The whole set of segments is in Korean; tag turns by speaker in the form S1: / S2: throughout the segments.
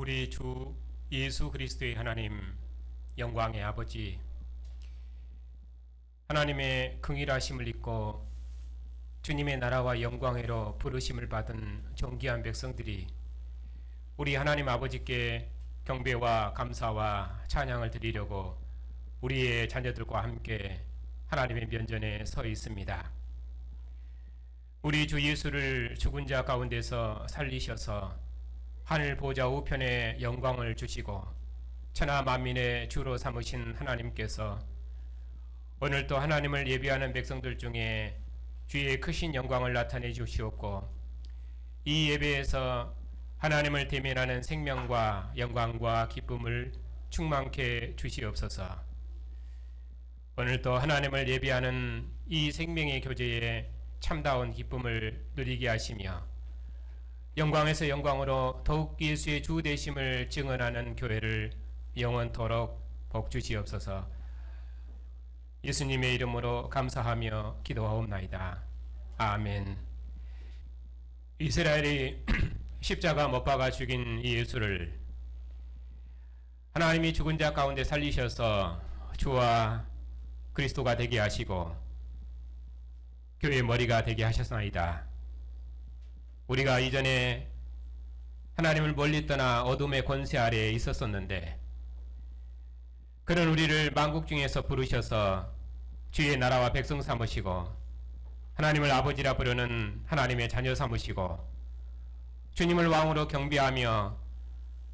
S1: 우리 주 예수 그리스도의 하나님, 영광의 아버지, 하나님의 긍휼하심을 입고 주님의 나라와 영광으로 부르심을 받은 존귀한 백성들이 우리 하나님 아버지께 경배와 감사와 찬양을 드리려고 우리의 자녀들과 함께 하나님의 면전에 서 있습니다. 우리 주 예수를 죽은 자 가운데서 살리셔서 하늘 보좌 우편에 영광을 주시고 천하 만민의 주로 삼으신 하나님께서 오늘 또 하나님을 예배하는 백성들 중에 주의 크신 영광을 나타내 주시옵고, 이 예배에서 하나님을 대면하는 생명과 영광과 기쁨을 충만케 주시옵소서. 오늘 또 하나님을 예배하는 이 생명의 교제에 참다운 기쁨을 누리게 하시며 영광에서 영광으로 더욱 예수의 주 되심을 증언하는 교회를 영원토록 복 주시옵소서. 예수님의 이름으로 감사하며 기도하옵나이다. 아멘. 이스라엘이 십자가 못 박아 죽인 이 예수를 하나님이 죽은 자 가운데 살리셔서 주와 그리스도가 되게 하시고 교회의 머리가 되게 하셨나이다. 우리가 이전에 하나님을 멀리 떠나 어둠의 권세 아래에 있었었는데 그는 우리를 만국 중에서 부르셔서 주의 나라와 백성 삼으시고 하나님을 아버지라 부르는 하나님의 자녀 삼으시고 주님을 왕으로 경배하며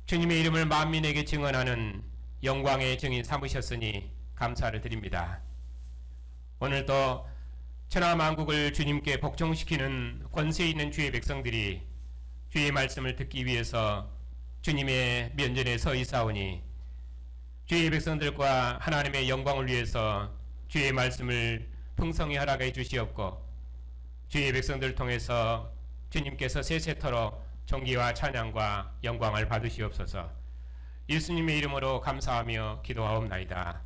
S1: 주님의 이름을 만민에게 증언하는 영광의 증인 삼으셨으니 감사를 드립니다. 오늘도 천하 만국을 주님께 복종시키는 권세 있는 주의 백성들이 주의 말씀을 듣기 위해서 주님의 면전에 서 있사오니 주의 백성들과 하나님의 영광을 위해서 주의 말씀을 풍성히 허락해 주시옵고 주의 백성들을 통해서 주님께서 세세토록 존귀와 찬양과 영광을 받으시옵소서. 예수님의 이름으로 감사하며 기도하옵나이다.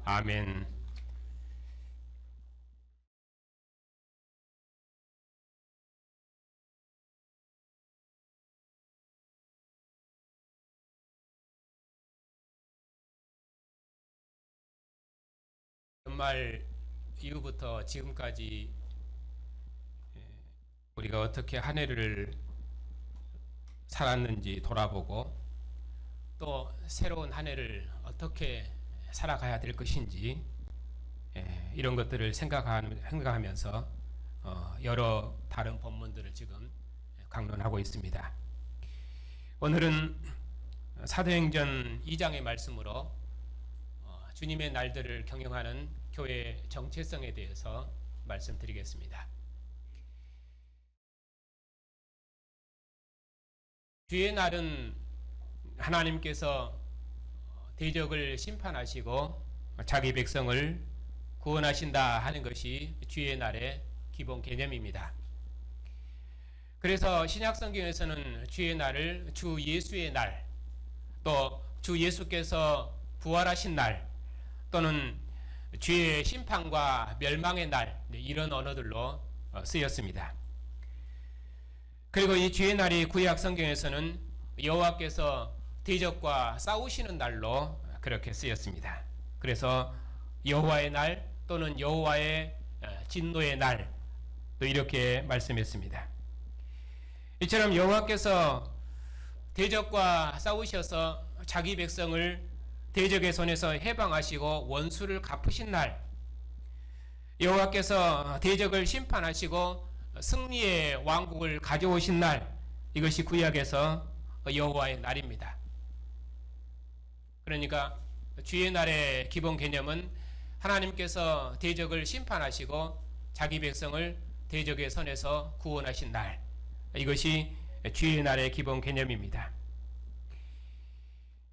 S1: 아멘. 연말 이후부터 지금까지 우리가 어떻게 한 해를 살았는지 돌아보고 또 새로운 한 해를 어떻게 살아가야 될 것인지 이런 것들을 생각하면서 여러 다른 본문들을 지금 강론하고 있습니다. 오늘은 사도행전 2장의 말씀으로 주님의 날들을 경영하는 교회의 정체성에 대해서 말씀드리겠습니다. 주의 날은 하나님께서 대적을 심판하시고 자기 백성을 구원하신다 하는 것이 주의 날의 기본 개념입니다. 그래서 신약 성경에서는 주의 날을 주 예수의 날, 또 주 예수께서 부활하신 날, 또는 주의 심판과 멸망의 날, 이런 언어들로 쓰였습니다. 그리고 이 주의 날이 구약 성경에서는 여호와께서 대적과 싸우시는 날로 그렇게 쓰였습니다. 그래서 여호와의 날 또는 여호와의 진노의 날, 또 이렇게 말씀했습니다. 이처럼 여호와께서 대적과 싸우셔서 자기 백성을 대적의 손에서 해방하시고 원수를 갚으신 날, 여호와께서 대적을 심판하시고 승리의 왕국을 가져오신 날, 이것이 구약에서 여호와의 날입니다. 그러니까 주의 날의 기본 개념은 하나님께서 대적을 심판하시고 자기 백성을 대적의 손에서 구원하신 날, 이것이 주의 날의 기본 개념입니다.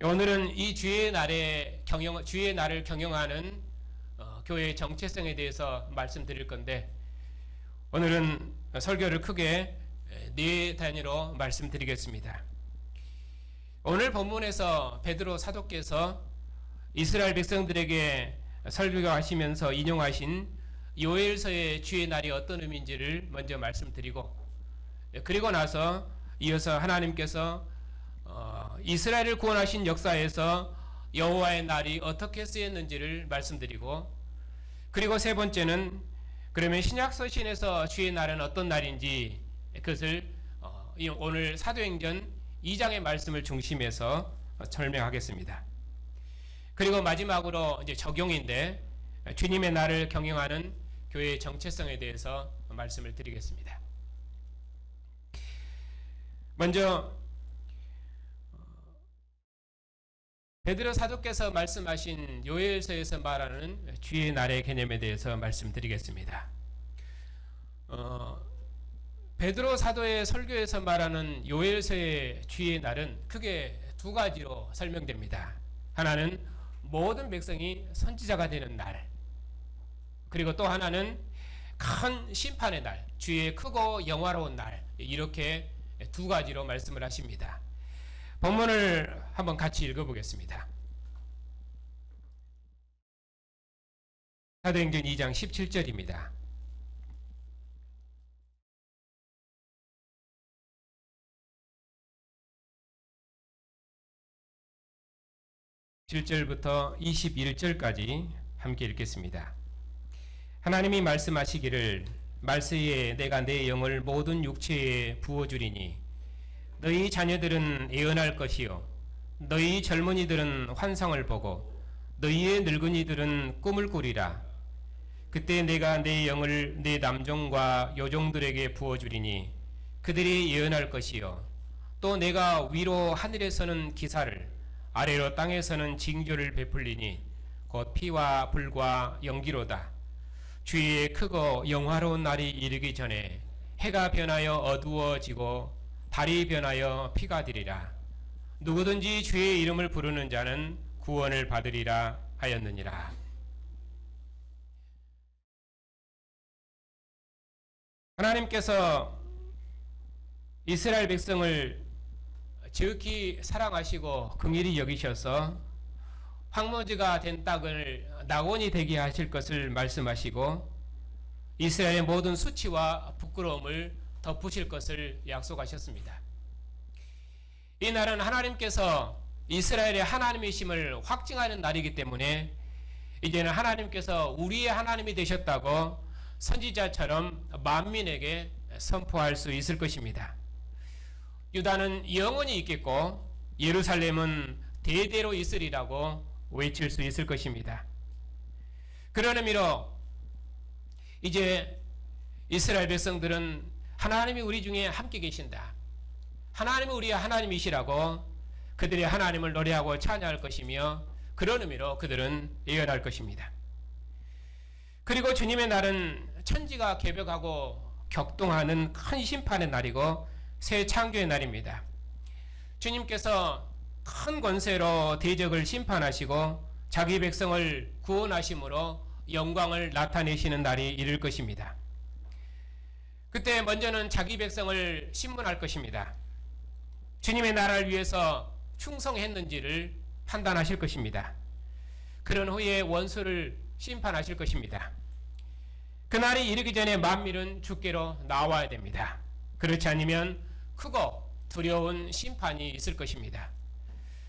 S1: 오늘은 이 주의 날을 경영하는 교회의 정체성에 대해서 말씀드릴 건데, 오늘은 설교를 크게 네 단위로 말씀드리겠습니다. 오늘 본문에서 베드로 사도께서 이스라엘 백성들에게 설교하시면서 인용하신 요엘서의 주의 날이 어떤 의미인지를 먼저 말씀드리고, 그리고 나서 이어서 하나님께서 이스라엘을 구원하신 역사에서 여호와의 날이 어떻게 쓰였는지를 말씀드리고, 그리고 세 번째는 그러면 신약 서신에서 주의 날은 어떤 날인지 그것을 오늘 사도행전 2장의 말씀을 중심해서 설명하겠습니다. 그리고 마지막으로 이제 적용인데 주님의 날을 경영하는 교회의 정체성에 대해서 말씀을 드리겠습니다. 먼저 베드로 사도께서 말씀하신 요엘서에서 말하는 주의 날의 개념에 대해서 말씀드리겠습니다. 베드로 사도의 설교에서 말하는 요엘서의 주의 날은 크게 두 가지로 설명됩니다. 하나는 모든 백성이 선지자가 되는 날, 그리고 또 하나는 큰 심판의 날, 주의 크고 영화로운 날, 이렇게 두 가지로 말씀을 하십니다. 본문을 한번 같이 읽어보겠습니다. 사도행전 2장 17절입니다. (7절부터) (21절까지) 함께 읽겠습니다. 하나님이 말씀하시기를 말세에 내가 내 영을 모든 육체에 부어주리니 너희 자녀들은 예언할 것이요 너희 젊은이들은 환상을 보고 너희의 늙은이들은 꿈을 꾸리라. 그때 내가 내 영을 내 남종과 여종들에게 부어주리니 그들이 예언할 것이요 또 내가 위로 하늘에서는 기사를 아래로 땅에서는 징조를 베풀리니 곧 피와 불과 연기로다. 주의 크고 영화로운 날이 이르기 전에 해가 변하여 어두워지고 달이 변하여 피가 되리라. 누구든지 주의 이름을 부르는 자는 구원을 받으리라 하였느니라. 하나님께서 이스라엘 백성을 지극히 사랑하시고 긍휼히 여기셔서 황무지가 된 땅을 낙원이 되게 하실 것을 말씀하시고 이스라엘의 모든 수치와 부끄러움을 덮으실 것을 약속하셨습니다. 이 날은 하나님께서 이스라엘의 하나님이심을 확증하는 날이기 때문에 이제는 하나님께서 우리의 하나님이 되셨다고 선지자처럼 만민에게 선포할 수 있을 것입니다. 유다는 영원히 있겠고 예루살렘은 대대로 있으리라고 외칠 수 있을 것입니다. 그런 의미로 이제 이스라엘 백성들은 하나님이 우리 중에 함께 계신다, 하나님이 우리의 하나님이시라고 그들의 하나님을 노래하고 찬양할 것이며 그런 의미로 그들은 예언할 것입니다. 그리고 주님의 날은 천지가 개벽하고 격동하는 큰 심판의 날이고 새 창조의 날입니다. 주님께서 큰 권세로 대적을 심판하시고 자기 백성을 구원하심으로 영광을 나타내시는 날이 이를 것입니다. 그때 먼저는 자기 백성을 심문할 것입니다. 주님의 나라를 위해서 충성했는지를 판단하실 것입니다. 그런 후에 원수를 심판하실 것입니다. 그날이 이르기 전에 만민은 주께로 나와야 됩니다. 그렇지 않으면 크고 두려운 심판이 있을 것입니다.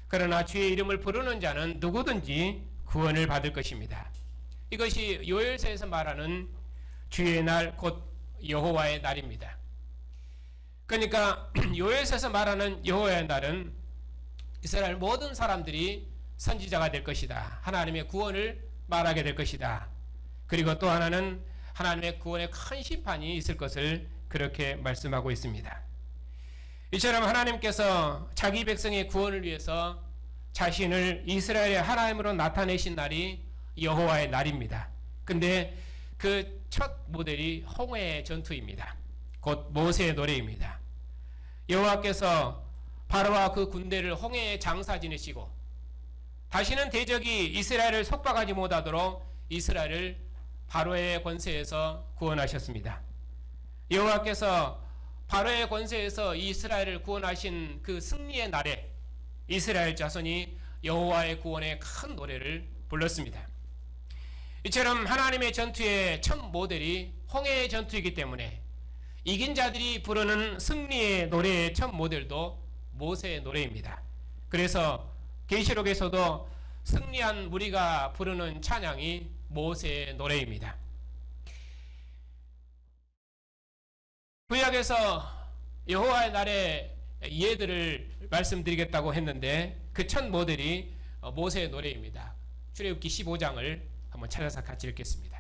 S1: 그러나 주의 이름을 부르는 자는 누구든지 구원을 받을 것입니다. 이것이 요엘서에서 말하는 주의 날, 곧 여호와의 날입니다. 그러니까 요엘서에서 말하는 여호와의 날은 이스라엘 모든 사람들이 선지자가 될 것이다, 하나님의 구원을 말하게 될 것이다. 그리고 또 하나는 하나님의 구원의 큰 심판이 있을 것을 그렇게 말씀하고 있습니다. 이처럼 하나님께서 자기 백성의 구원을 위해서 자신을 이스라엘의 하나님으로 나타내신 날이 여호와의 날입니다. 근데 그 첫 모델이 홍해의 전투입니다. 곧 모세의 노래입니다. 여호와께서 바로와 그 군대를 홍해에 장사 지내시고 다시는 대적이 이스라엘을 속박하지 못하도록 이스라엘을 바로의 권세에서 구원하셨습니다. 여호와께서 바로의 권세에서 이스라엘을 구원하신 그 승리의 날에 이스라엘 자손이 여호와의 구원의 큰 노래를 불렀습니다. 이처럼 하나님의 전투의 첫 모델이 홍해의 전투이기 때문에 이긴 자들이 부르는 승리의 노래의 첫 모델도 모세의 노래입니다. 그래서 계시록에서도 승리한 무리가 부르는 찬양이 모세의 노래입니다. 구약에서 여호와의 날에 예들을 말씀드리겠다고 했는데 그 첫 모델이 모세의 노래입니다. 출애굽기 15장을 한번 찾아서 같이 읽겠습니다.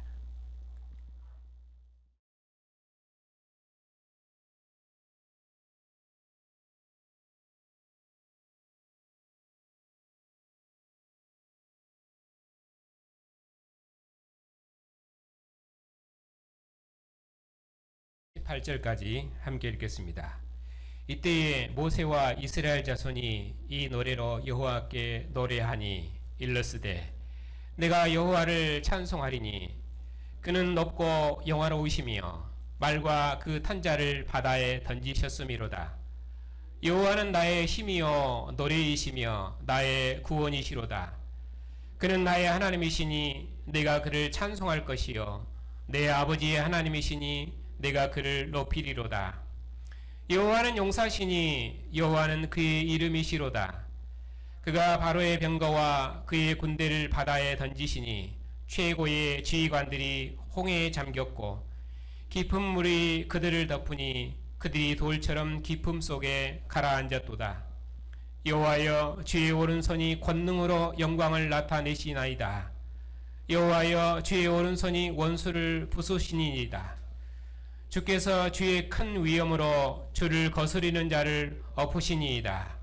S1: (8) 절까지 함께 읽겠습니다. 이때에 모세와 이스라엘 자손이 이 노래로 여호와께 노래하니 일러스되 내가 여호와를 찬송하리니 그는 높고 영화로우시며 말과 그 탄자를 바다에 던지셨음이로다. 여호와는 나의 힘이요 노래이시며 나의 구원이시로다. 그는 나의 하나님이시니 내가 그를 찬송할 것이요 내 아버지의 하나님이시니 내가 그를 높이리로다. 여호와는 용사시니 여호와는 그의 이름이시로다. 그가 바로의 병거와 그의 군대를 바다에 던지시니 최고의 지휘관들이 홍해에 잠겼고 깊은 물이 그들을 덮으니 그들이 돌처럼 깊음 속에 가라앉았도다. 여호와여 주의 오른손이 권능으로 영광을 나타내시나이다. 여호와여 주의 오른손이 원수를 부수시니이다. 주께서 주의 큰 위엄으로 주를 거스리는 자를 엎으시니이다.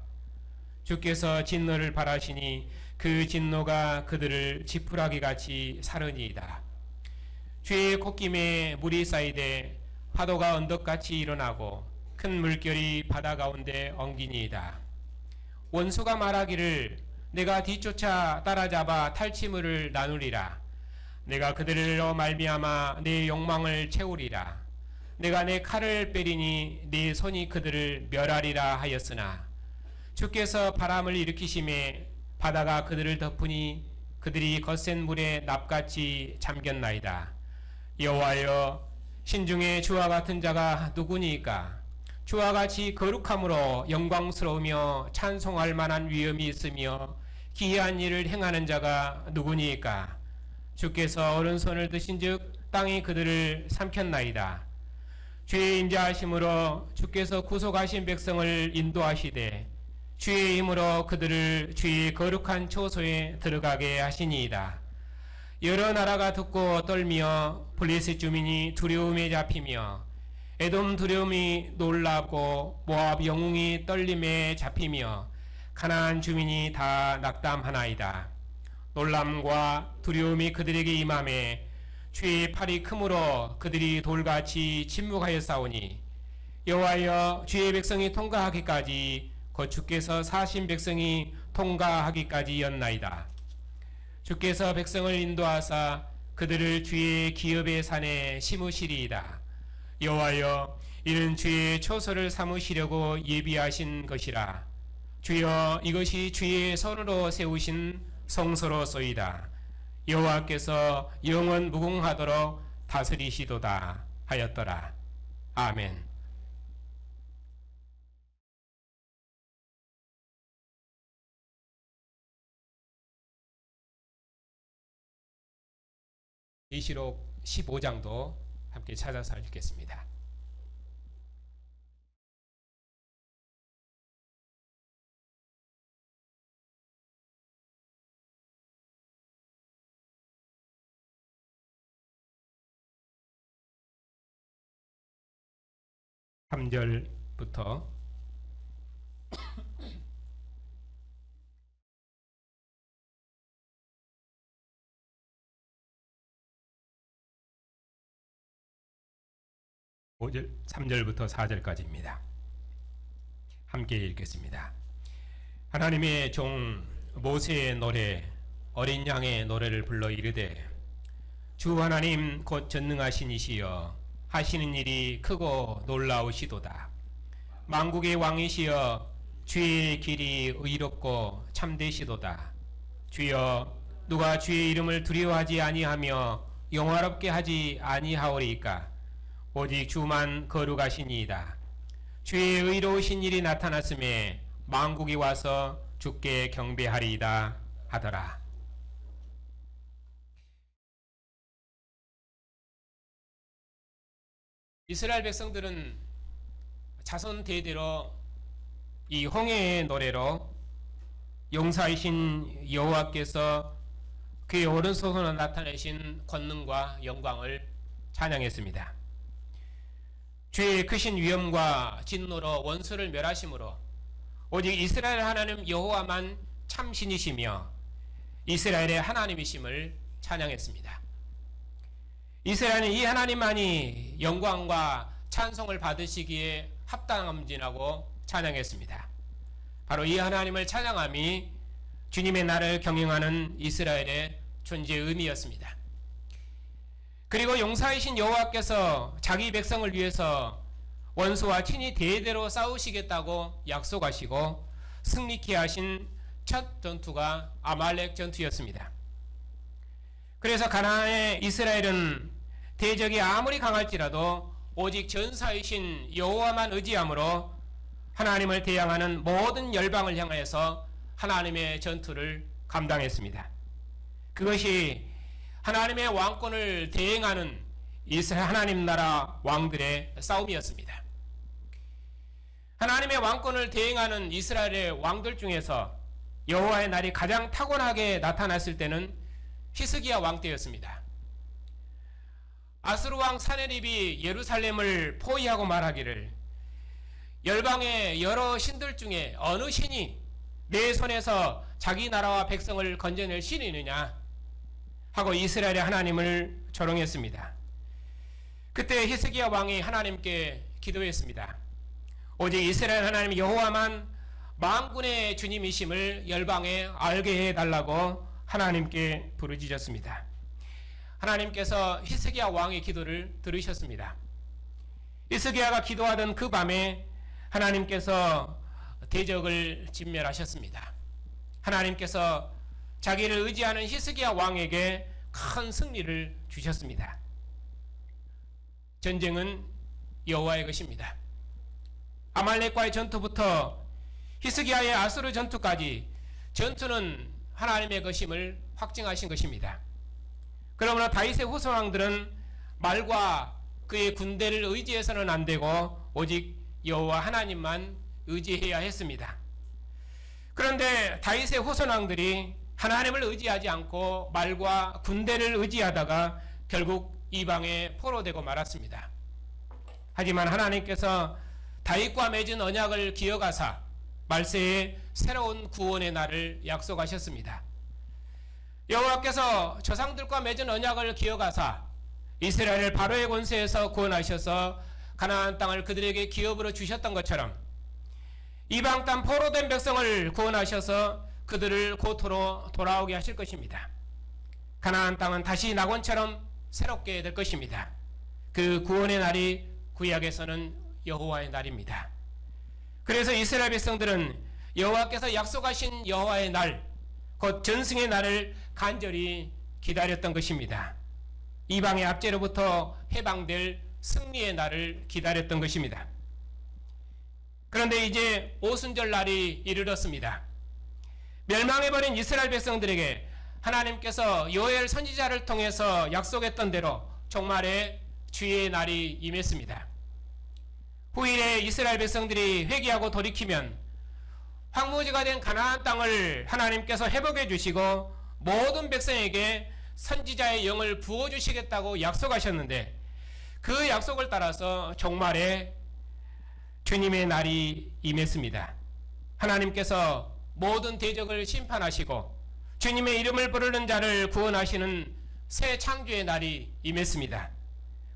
S1: 주께서 진노를 바라시니 그 진노가 그들을 지푸라기같이 사르니이다. 주의 콧김에 물이 쌓이되 파도가 언덕같이 일어나고 큰 물결이 바다 가운데 엉기니이다. 원수가 말하기를 내가 뒤쫓아 따라잡아 탈취물을 나누리라. 내가 그들로 말미암아 내 욕망을 채우리라. 내가 내 칼을 빼리니 네 손이 그들을 멸하리라 하였으나 주께서 바람을 일으키심에 바다가 그들을 덮으니 그들이 거센 물에 납같이 잠겼나이다. 여호와여 신중에 주와 같은 자가 누구니까? 주와 같이 거룩함으로 영광스러우며 찬송할 만한 위엄이 있으며 기이한 일을 행하는 자가 누구니까? 주께서 오른손을 드신즉 땅이 그들을 삼켰나이다. 주의 인자하심으로 주께서 구속하신 백성을 인도하시되 주의 힘으로 그들을 주의 거룩한 초소에 들어가게 하시니이다. 여러 나라가 듣고 떨며 블레셋 주민이 두려움에 잡히며 에돔 두려움이 놀라고 모압 영웅이 떨림에 잡히며 가나안 주민이 다 낙담하나이다. 놀람과 두려움이 그들에게 임함에 주의 팔이 크므로 그들이 돌같이 침묵하여 싸우니 여호와여 주의 백성이 통과하기까지 곧 주께서 사신 백성이 통과하기까지였나이다. 주께서 백성을 인도하사 그들을 주의 기업의 산에 심으시리이다. 여호와여 이는 주의 초소를 삼으시려고 예비하신 것이라. 주여 이것이 주의 손으로 세우신 성소로소이다. 여호와께서 영원 무궁하도록 다스리시도다 하였더라. 아멘. 계시록 15장도 함께 찾아서 읽겠습니다. (3절부터) (3절부터) (4절까지입니다) 함께 읽겠습니다. 하나님의 종 모세의 노래 어린 양의 노래를 불러 이르되 주 하나님 곧 전능하신 이시여 하시는 일이 크고 놀라우시도다. 만국의 왕이시여 주의 길이 의롭고 참되시도다. 주여 누가 주의 이름을 두려워하지 아니하며 영화롭게 하지 아니하오리이까? 오직 주만 거룩하시니이다. 주의 의로우신 일이 나타났음에 만국이 와서 주께 경배하리이다 하더라. 이스라엘 백성들은 자손 대대로 이 홍해의 노래로 용사이신 여호와께서 그의 오른손으로 나타내신 권능과 영광을 찬양했습니다. 주의 크신 위엄과 진노로 원수를 멸하심으로 오직 이스라엘 하나님 여호와만 참신이시며 이스라엘의 하나님이심을 찬양했습니다. 이스라엘은 이 하나님만이 영광과 찬송을 받으시기에 합당함진하고 찬양했습니다. 바로 이 하나님을 찬양함이 주님의 나를 경영하는 이스라엘의 존재의 의미였습니다. 그리고 용사이신 여호와께서 자기 백성을 위해서 원수와 친히 대대로 싸우시겠다고 약속하시고 승리케 하신 첫 전투가 아말렉 전투였습니다. 그래서 가나안의 이스라엘은 대적이 아무리 강할지라도 오직 전사이신 여호와만 의지함으로 하나님을 대항하는 모든 열방을 향하여서 하나님의 전투를 감당했습니다. 그것이 하나님의 왕권을 대행하는 이스라엘 하나님 나라 왕들의 싸움이었습니다. 하나님의 왕권을 대행하는 이스라엘의 왕들 중에서 여호와의 날이 가장 타고나게 나타났을 때는 히스기야 왕 때였습니다. 아수르 왕 사네립이 예루살렘을 포위하고 말하기를 열방의 여러 신들 중에 어느 신이 내 손에서 자기 나라와 백성을 건져낼 신이 있느냐 하고 이스라엘의 하나님을 조롱했습니다. 그때 히스기야 왕이 하나님께 기도했습니다. 오직 이스라엘 하나님 여호와만 만군의 주님이심을 열방에 알게 해달라고 하나님께 부르짖었습니다. 하나님께서 히스기야 왕의 기도를 들으셨습니다. 히스기야가 기도하던 그 밤에 하나님께서 대적을 진멸하셨습니다. 하나님께서 자기를 의지하는 히스기야 왕에게 큰 승리를 주셨습니다. 전쟁은 여호와의 것입니다. 아말렉과의 전투부터 히스기야의 아수르 전투까지 전투는 하나님의 것임을 확증하신 것입니다. 그러므로 다윗의 후손왕들은 말과 그의 군대를 의지해서는 안 되고 오직 여호와 하나님만 의지해야 했습니다. 그런데 다윗의 후손왕들이 하나님을 의지하지 않고 말과 군대를 의지하다가 결국 이방에 포로되고 말았습니다. 하지만 하나님께서 다윗과 맺은 언약을 기억하사 말세에 새로운 구원의 날을 약속하셨습니다. 여호와께서 조상들과 맺은 언약을 기억하사 이스라엘을 바로의 권세에서 구원하셔서 가나안 땅을 그들에게 기업으로 주셨던 것처럼 이방 땅 포로된 백성을 구원하셔서 그들을 고토로 돌아오게 하실 것입니다. 가나안 땅은 다시 낙원처럼 새롭게 될 것입니다. 그 구원의 날이 구약에서는 여호와의 날입니다. 그래서 이스라엘 백성들은 여호와께서 약속하신 여호와의 날, 곧 전승의 날을 간절히 기다렸던 것입니다. 이방의 압제로부터 해방될 승리의 날을 기다렸던 것입니다. 그런데 이제 오순절 날이 이르렀습니다. 멸망해버린 이스라엘 백성들에게 하나님께서 요엘 선지자를 통해서 약속했던 대로 종말의 주의 날이 임했습니다. 후일에 이스라엘 백성들이 회개하고 돌이키면 황무지가 된 가나안 땅을 하나님께서 회복해 주시고 모든 백성에게 선지자의 영을 부어주시겠다고 약속하셨는데 그 약속을 따라서 종말에 주님의 날이 임했습니다. 하나님께서 모든 대적을 심판하시고 주님의 이름을 부르는 자를 구원하시는 새 창조의 날이 임했습니다.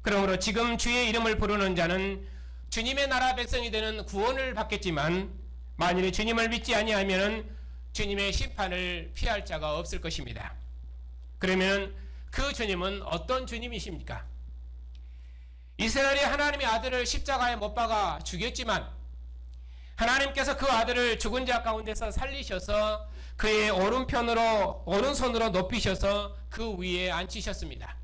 S1: 그러므로 지금 주의 이름을 부르는 자는 주님의 나라 백성이 되는 구원을 받겠지만 만일에 주님을 믿지 아니하면 주님의 심판을 피할 자가 없을 것입니다. 그러면 그 주님은 어떤 주님이십니까? 이스라엘이 하나님의 아들을 십자가에 못 박아 죽였지만 하나님께서 그 아들을 죽은 자 가운데서 살리셔서 그의 오른손으로 높이셔서 그 위에 앉히셨습니다.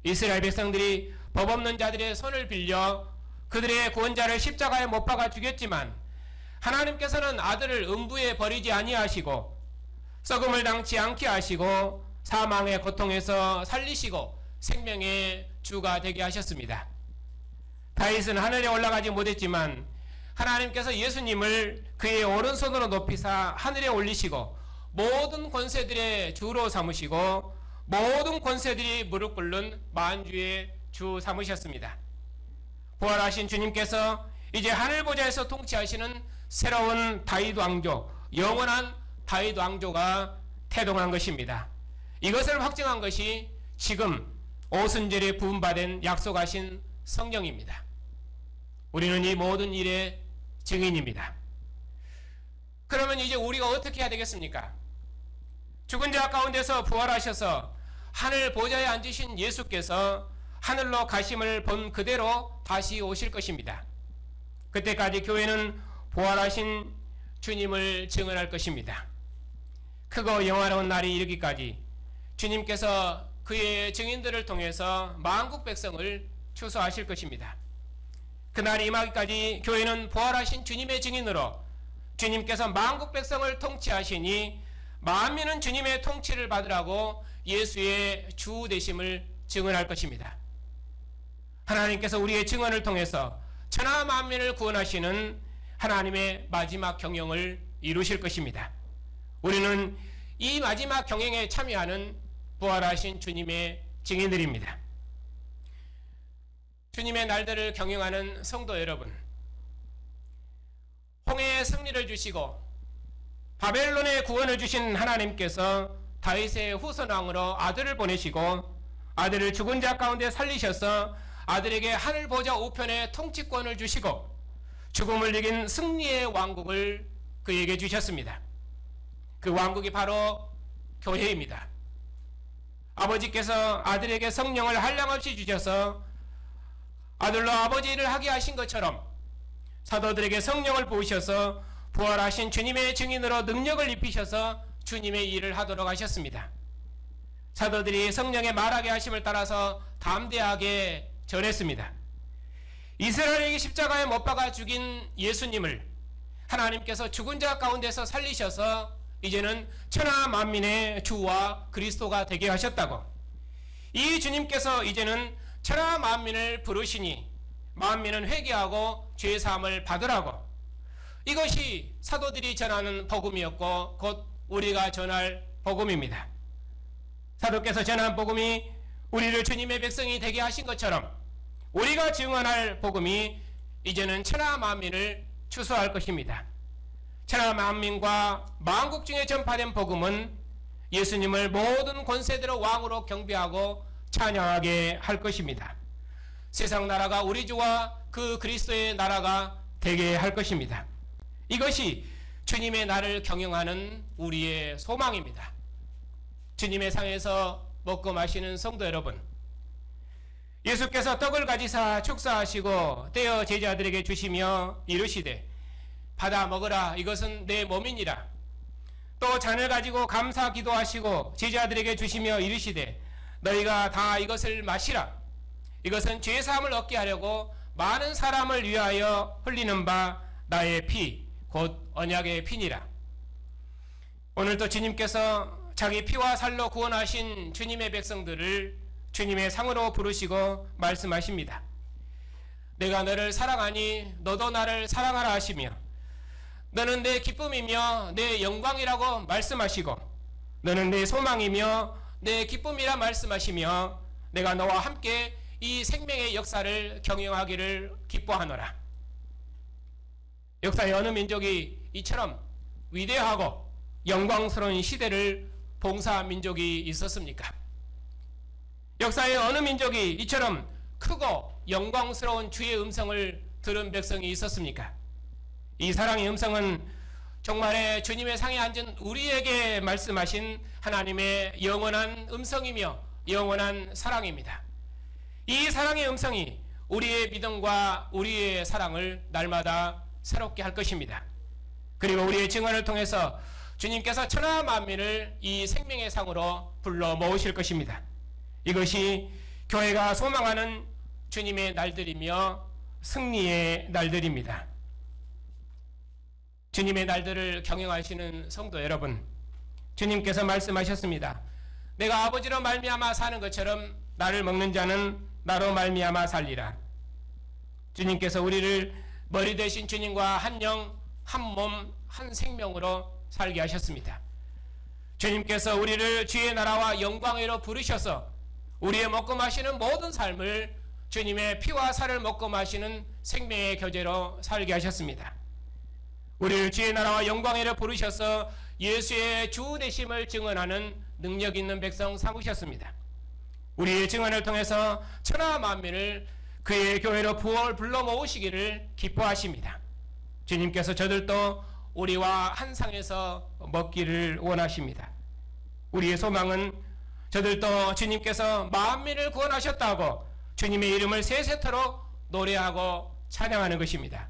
S1: 이스라엘 백성들이 법 없는 자들의 손을 빌려 그들의 구원자를 십자가에 못 박아 죽였지만 하나님께서는 아들을 음부에 버리지 아니하시고 썩음을 당치 않게 하시고 사망의 고통에서 살리시고 생명의 주가 되게 하셨습니다. 다윗은 하늘에 올라가지 못했지만 하나님께서 예수님을 그의 오른손으로 높이사 하늘에 올리시고 모든 권세들의 주로 삼으시고 모든 권세들이 무릎 꿇는 만주의 주 삼으셨습니다. 부활하신 주님께서 이제 하늘 보좌에서 통치하시는 새로운 다윗 왕조, 영원한 다윗 왕조가 태동한 것입니다. 이것을 확증한 것이 지금 오순절에 부음받은 약속하신 성령입니다. 우리는 이 모든 일의 증인입니다. 그러면 이제 우리가 어떻게 해야 되겠습니까? 죽은 자 가운데서 부활하셔서 하늘 보좌에 앉으신 예수께서 하늘로 가심을 본 그대로 다시 오실 것입니다. 그때까지 교회는 부활하신 주님을 증언할 것입니다. 크고 영화로운 날이 이르기까지 주님께서 그의 증인들을 통해서 만국 백성을 추수하실 것입니다. 그날이 임하기까지 교회는 부활하신 주님의 증인으로 주님께서 만국 백성을 통치하시니 만민은 주님의 통치를 받으라고 예수의 주 되심을 증언할 것입니다. 하나님께서 우리의 증언을 통해서 천하 만민을 구원하시는 하나님의 마지막 경영을 이루실 것입니다. 우리는 이 마지막 경영에 참여하는 부활하신 주님의 증인들입니다. 주님의 날들을 경영하는 성도 여러분, 홍해의 승리를 주시고 바벨론의 구원을 주신 하나님께서 다윗의 후손왕으로 아들을 보내시고 아들을 죽은 자 가운데 살리셔서 아들에게 하늘 보좌 우편의 통치권을 주시고 죽음을 이긴 승리의 왕국을 그에게 주셨습니다. 그 왕국이 바로 교회입니다. 아버지께서 아들에게 성령을 한량없이 주셔서 아들로 아버지 일을 하게 하신 것처럼 사도들에게 성령을 부으셔서 부활하신 주님의 증인으로 능력을 입히셔서 주님의 일을 하도록 하셨습니다. 사도들이 성령의 말하게 하심을 따라서 담대하게 전했습니다. 이스라엘에게 십자가에 못 박아 죽인 예수님을 하나님께서 죽은 자 가운데서 살리셔서 이제는 천하 만민의 주와 그리스도가 되게 하셨다고, 이 주님께서 이제는 천하 만민을 부르시니 만민은 회개하고 죄사함을 받으라고, 이것이 사도들이 전하는 복음이었고 곧 우리가 전할 복음입니다. 사도께서 전한 복음이 우리를 주님의 백성이 되게 하신 것처럼 우리가 증언할 복음이 이제는 천하 만민을 추수할 것입니다. 천하 만민과 만국 중에 전파된 복음은 예수님을 모든 권세대로 왕으로 경배하고 찬양하게 할 것입니다. 세상 나라가 우리 주와 그 그리스도의 나라가 되게 할 것입니다. 이것이 주님의 날을 경영하는 우리의 소망입니다. 주님의 상에서 먹고 마시는 성도 여러분, 예수께서 떡을 가지사 축사하시고 떼어 제자들에게 주시며 이르시되 받아 먹으라, 이것은 내 몸이니라. 또 잔을 가지고 감사 기도하시고 제자들에게 주시며 이르시되 너희가 다 이것을 마시라, 이것은 죄사함을 얻게 하려고 많은 사람을 위하여 흘리는 바 나의 피, 곧 언약의 피니라. 오늘도 주님께서 자기 피와 살로 구원하신 주님의 백성들을 주님의 상으로 부르시고 말씀하십니다. 내가 너를 사랑하니 너도 나를 사랑하라 하시며 너는 내 기쁨이며 내 영광이라고 말씀하시고 너는 내 소망이며 내 기쁨이라 말씀하시며 내가 너와 함께 이 생명의 역사를 경영하기를 기뻐하노라. 역사의 어느 민족이 이처럼 위대하고 영광스러운 시대를 봉사한 민족이 있었습니까? 역사의 어느 민족이 이처럼 크고 영광스러운 주의 음성을 들은 백성이 있었습니까? 이 사랑의 음성은 정말의 주님의 상에 앉은 우리에게 말씀하신 하나님의 영원한 음성이며 영원한 사랑입니다. 이 사랑의 음성이 우리의 믿음과 우리의 사랑을 날마다 새롭게 할 것입니다. 그리고 우리의 증언을 통해서 주님께서 천하 만민을 이 생명의 상으로 불러 모으실 것입니다. 이것이 교회가 소망하는 주님의 날들이며 승리의 날들입니다. 주님의 날들을 경영하시는 성도 여러분, 주님께서 말씀하셨습니다. 내가 아버지로 말미암아 사는 것처럼 나를 먹는 자는 나로 말미암아 살리라. 주님께서 우리를 머리 대신 주님과 한 영, 한 몸, 한 생명으로 살게 하셨습니다. 주님께서 우리를 주의 나라와 영광으로 부르셔서 우리의 먹고 마시는 모든 삶을 주님의 피와 살을 먹고 마시는 생명의 교제로 살게 하셨습니다. 우리를 주의 나라와 영광으로 부르셔서 예수의 주 되심을 증언하는 능력 있는 백성 삼으셨습니다. 우리의 증언을 통해서 천하 만민을 그의 교회로 불러 모으시기를 기뻐하십니다. 주님께서 저들도 우리와 한 상에서 먹기를 원하십니다. 우리의 소망은 저들도 주님께서 만민을 구원하셨다고 주님의 이름을 세세토록 노래하고 찬양하는 것입니다.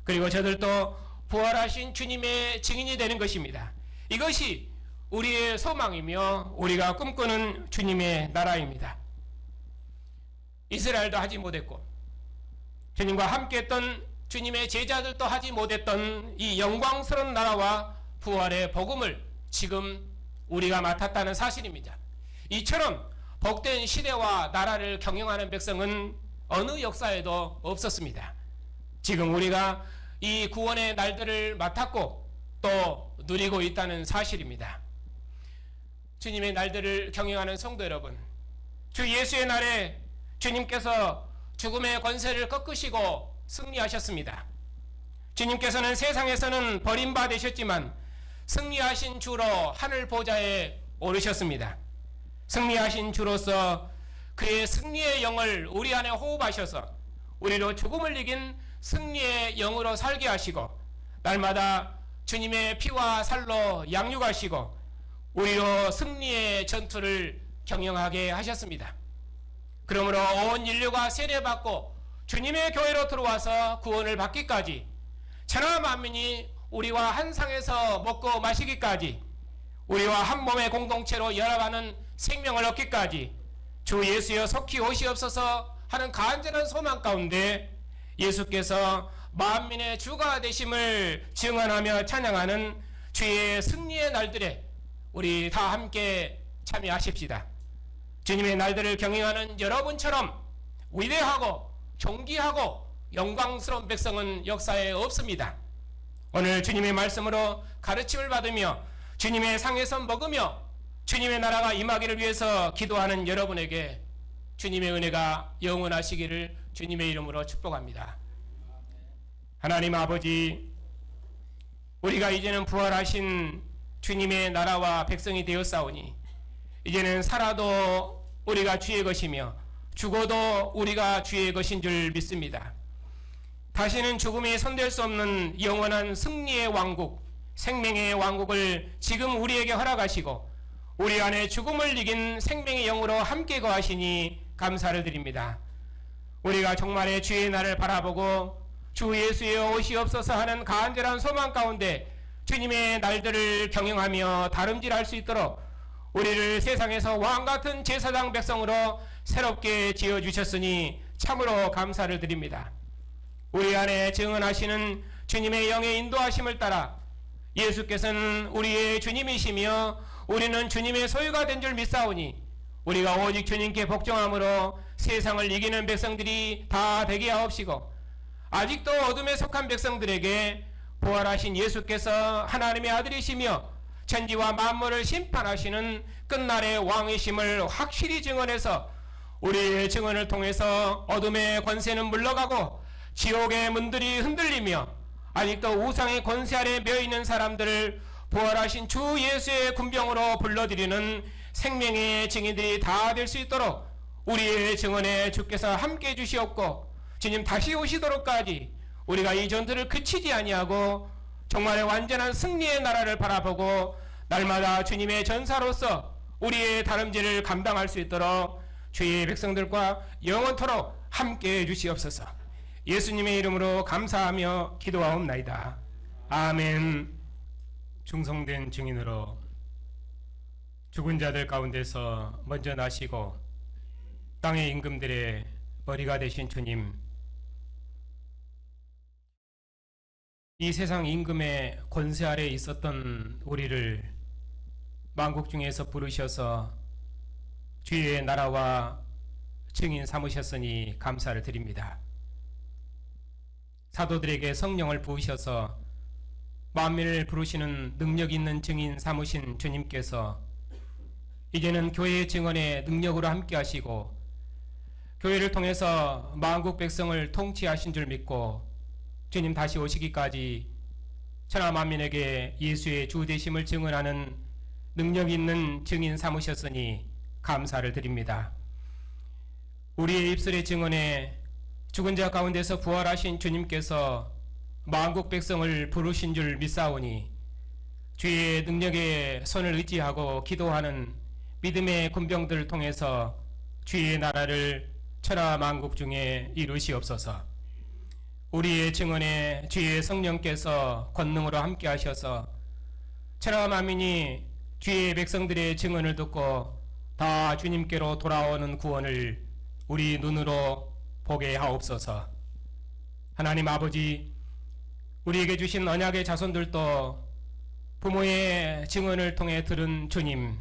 S1: 그리고 저들도 부활하신 주님의 증인이 되는 것입니다. 이것이 우리의 소망이며 우리가 꿈꾸는 주님의 나라입니다. 이스라엘도 하지 못했고 주님과 함께했던 주님의 제자들도 하지 못했던 이 영광스러운 나라와 부활의 복음을 지금 우리가 맡았다는 사실입니다. 이처럼 복된 시대와 나라를 경영하는 백성은 어느 역사에도 없었습니다. 지금 우리가 이 구원의 날들을 맡았고 또 누리고 있다는 사실입니다. 주님의 날들을 경영하는 성도 여러분, 주 예수의 날에 주님께서 죽음의 권세를 꺾으시고 승리하셨습니다. 주님께서는 세상에서는 버림받으셨지만 승리하신 주로 하늘 보좌에 오르셨습니다. 승리하신 주로서 그의 승리의 영을 우리 안에 호흡하셔서 우리로 죽음을 이긴 승리의 영으로 살게 하시고 날마다 주님의 피와 살로 양육하시고 우리로 승리의 전투를 경영하게 하셨습니다. 그러므로 온 인류가 세례받고 주님의 교회로 들어와서 구원을 받기까지 천하 만민이 우리와 한 상에서 먹고 마시기까지 우리와 한 몸의 공동체로 연합하는 생명을 얻기까지 주 예수여 속히 오시옵소서 하는 간절한 소망 가운데 예수께서 만민의 주가 되심을 증언하며 찬양하는 주의 승리의 날들에 우리 다 함께 참여하십시다. 주님의 날들을 경영하는 여러분처럼 위대하고 존귀하고 영광스러운 백성은 역사에 없습니다. 오늘 주님의 말씀으로 가르침을 받으며 주님의 상에서 먹으며 주님의 나라가 임하기를 위해서 기도하는 여러분에게 주님의 은혜가 영원하시기를 주님의 이름으로 축복합니다. 하나님 아버지, 우리가 이제는 부활하신 주님의 나라와 백성이 되었사오니 이제는 살아도 우리가 주의 것이며 죽어도 우리가 주의 것인 줄 믿습니다. 다시는 죽음이 손댈 수 없는 영원한 승리의 왕국, 생명의 왕국을 지금 우리에게 허락하시고 우리 안에 죽음을 이긴 생명의 영으로 함께 거하시니 감사를 드립니다. 우리가 종말의 주의 날을 바라보고 주 예수의 오시옵소서 하는 간절한 소망 가운데 주님의 날들을 경영하며 다름질할 수 있도록 우리를 세상에서 왕같은 제사장 백성으로 새롭게 지어주셨으니 참으로 감사를 드립니다. 우리 안에 증언하시는 주님의 영의 인도하심을 따라 예수께서는 우리의 주님이시며 우리는 주님의 소유가 된 줄 믿사오니 우리가 오직 주님께 복종함으로 세상을 이기는 백성들이 다 되게 하옵시고 아직도 어둠에 속한 백성들에게 부활하신 예수께서 하나님의 아들이시며 천지와 만물을 심판하시는 끝날의 왕이심을 확실히 증언해서 우리의 증언을 통해서 어둠의 권세는 물러가고 지옥의 문들이 흔들리며 아직도 우상의 권세 아래 매여있는 사람들을 부활하신 주 예수의 군병으로 불러들이는 생명의 증인들이 다 될 수 있도록 우리의 증언에 주께서 함께해 주시옵고 주님 다시 오시도록까지 우리가 이 전투를 그치지 아니하고 정말의 완전한 승리의 나라를 바라보고 날마다 주님의 전사로서 우리의 다름질을 감당할 수 있도록 주의 백성들과 영원토록 함께해 주시옵소서. 예수님의 이름으로 감사하며 기도하옵나이다. 아멘. 충성된 증인으로 죽은 자들 가운데서 먼저 나시고 땅의 임금들의 머리가 되신 주님, 이 세상 임금의 권세 아래 있었던 우리를 만국 중에서 부르셔서 주의 나라와 증인 삼으셨으니 감사를 드립니다. 사도들에게 성령을 부으셔서 만민을 부르시는 능력 있는 증인 삼으신 주님께서 이제는 교회의 증언에 능력으로 함께 하시고 교회를 통해서 만국 백성을 통치하신 줄 믿고 주님 다시 오시기까지 천하 만민에게 예수의 주 되심을 증언하는 능력 있는 증인 삼으셨으니 감사를 드립니다. 우리의 입술의 증언에 죽은 자 가운데서 부활하신 주님께서 만국 백성을 부르신 줄 믿사오니 주의 능력에 손을 의지하고 기도하는 믿음의 군병들을 통해서 주의 나라를 천하 만국 중에 이루시옵소서. 우리의 증언에 주의 성령께서 권능으로 함께 하셔서 천하 만민이 주의 백성들의 증언을 듣고 다 주님께로 돌아오는 구원을 우리 눈으로 보게 하옵소서. 하나님 아버지, 우리에게 주신 언약의 자손들도 부모의 증언을 통해 들은 주님,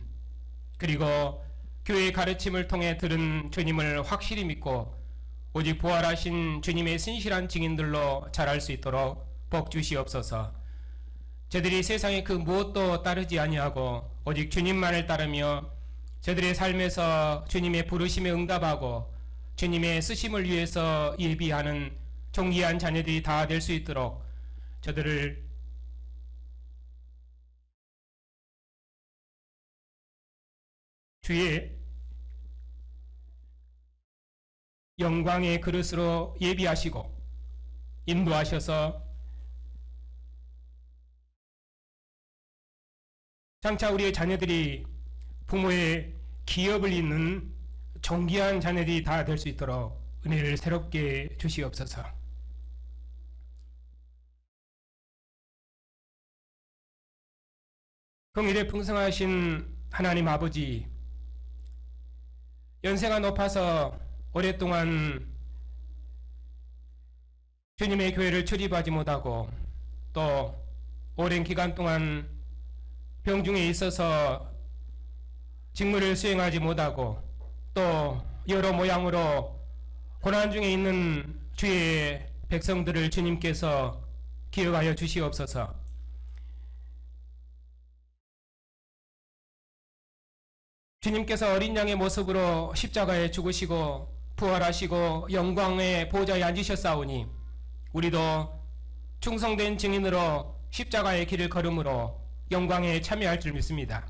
S1: 그리고 교회의 가르침을 통해 들은 주님을 확실히 믿고 오직 부활하신 주님의 신실한 증인들로 자랄 수 있도록 복 주시옵소서. 저들이 세상의 그 무엇도 따르지 아니하고 오직 주님만을 따르며 저들의 삶에서 주님의 부르심에 응답하고 주님의 쓰심을 위해서 예비하는 존귀한 자녀들이 다 될 수 있도록 저들을 주의 영광의 그릇으로 예비하시고 인도하셔서 장차 우리의 자녀들이 부모의 기업을 잇는 존귀한 자녀들이 다 될 수 있도록 은혜를 새롭게 주시옵소서. 긍휼에 풍성하신 하나님 아버지, 연세가 높아서 오랫동안 주님의 교회를 출입하지 못하고 또 오랜 기간 동안 병중에 있어서 직무를 수행하지 못하고 또 여러 모양으로 고난 중에 있는 주의 백성들을 주님께서 기억하여 주시옵소서. 주님께서 어린 양의 모습으로 십자가에 죽으시고 부활하시고 영광의 보좌에 앉으셨사오니 우리도 충성된 증인으로 십자가의 길을 걸음으로 영광에 참여할 줄 믿습니다.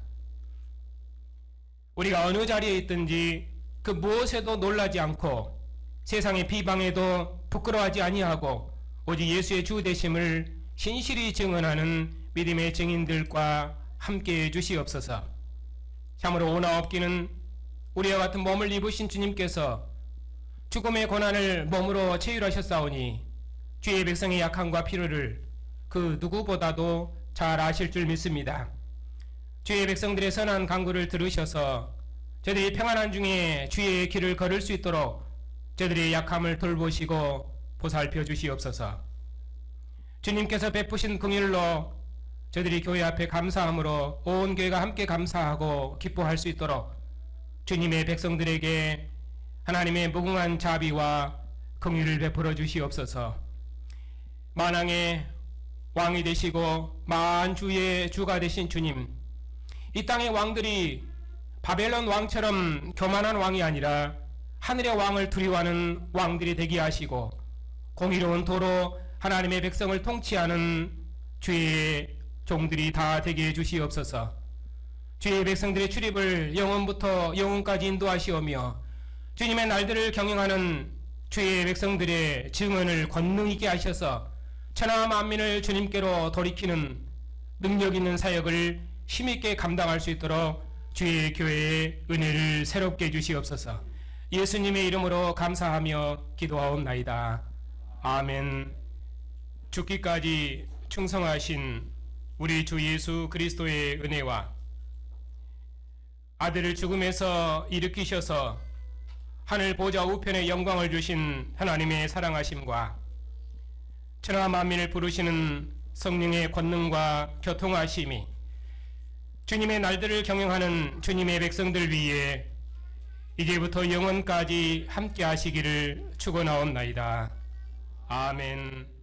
S1: 우리가 어느 자리에 있든지 그 무엇에도 놀라지 않고 세상의 비방에도 부끄러워하지 아니하고 오직 예수의 주 되심을 신실히 증언하는 믿음의 증인들과 함께해 주시옵소서. 참으로 오나 없기는 우리와 같은 몸을 입으신 주님께서 죽음의 고난을 몸으로 체휼하셨사오니 주의 백성의 약함과 필요를 그 누구보다도 잘 아실 줄 믿습니다. 주의 백성들의 선한 간구를 들으셔서 저들이 평안한 중에 주의 길을 걸을 수 있도록 저들의 약함을 돌보시고 보살펴 주시옵소서. 주님께서 베푸신 긍휼로 저들이 교회 앞에 감사함으로 온 교회가 함께 감사하고 기뻐할 수 있도록 주님의 백성들에게 하나님의 무궁한 자비와 긍휼을 베풀어 주시옵소서. 만왕의 왕이 되시고 만주의 주가 되신 주님, 이 땅의 왕들이 바벨론 왕처럼 교만한 왕이 아니라 하늘의 왕을 두려워하는 왕들이 되게 하시고 공의로운 도로 하나님의 백성을 통치하는 주의 종들이 다 되게 해주시옵소서. 주의 백성들의 출입을 영원부터 영원까지 인도하시오며 주님의 날들을 경영하는 주의 백성들의 증언을 권능 있게 하셔서 천하 만민을 주님께로 돌이키는 능력 있는 사역을 힘있게 감당할 수 있도록 주의 교회에 은혜를 새롭게 주시옵소서. 예수님의 이름으로 감사하며 기도하옵나이다. 아멘. 죽기까지 충성하신 우리 주 예수 그리스도의 은혜와 아들을 죽음에서 일으키셔서 하늘 보좌 우편에 영광을 주신 하나님의 사랑하심과 천하 만민을 부르시는 성령의 권능과 교통하심이 주님의 날들을 경영하는 주님의 백성들 위에 이제부터 영원까지 함께 하시기를 축원하옵나이다. 아멘.